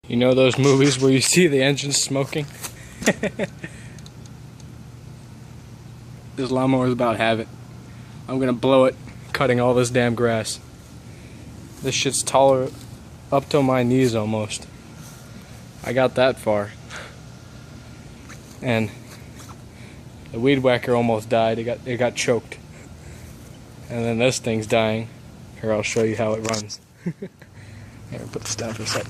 You know those movies where you see the engine smoking? This lawnmower is about to have it. I'm gonna blow it, cutting all this damn grass. This shit's taller up to my knees almost. I got that far. And the weed whacker almost died. It got choked. And then this thing's dying. Here, I'll show you how it runs. Here, put this down for a sec.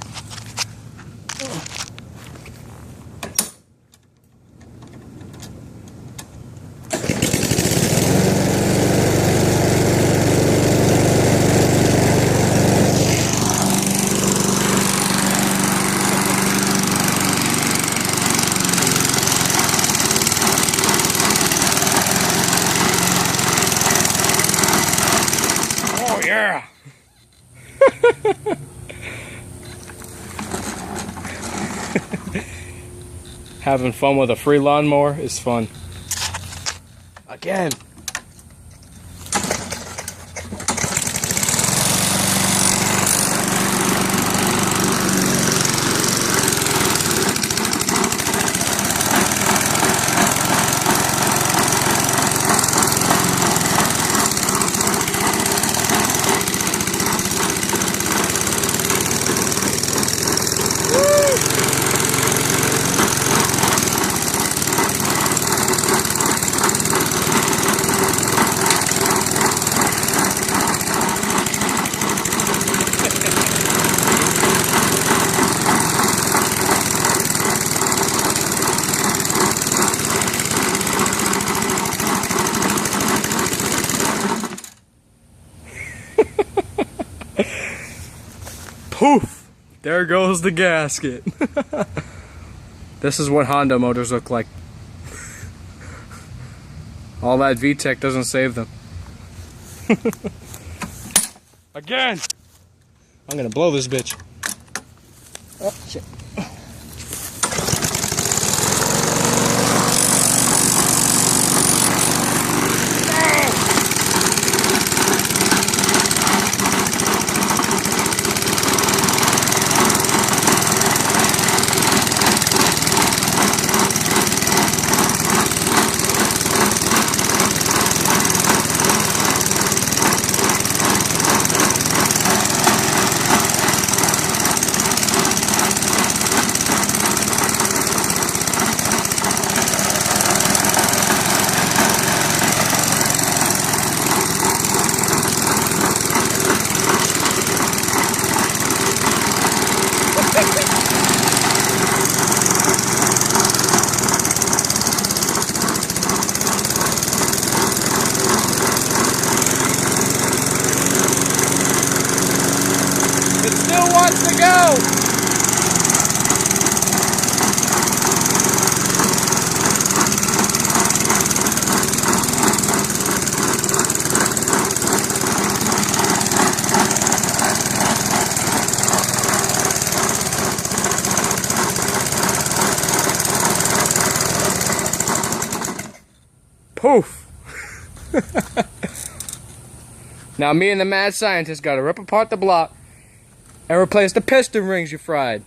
Oh yeah! Having fun with a free lawnmower is fun. Again. Poof! There goes the gasket. This is what Honda motors look like. All that VTEC doesn't save them. Again! I'm gonna blow this bitch. Oh, shit. It still wants to go! Poof! Now me and the mad scientist gotta rip apart the block and replace the piston rings you fried.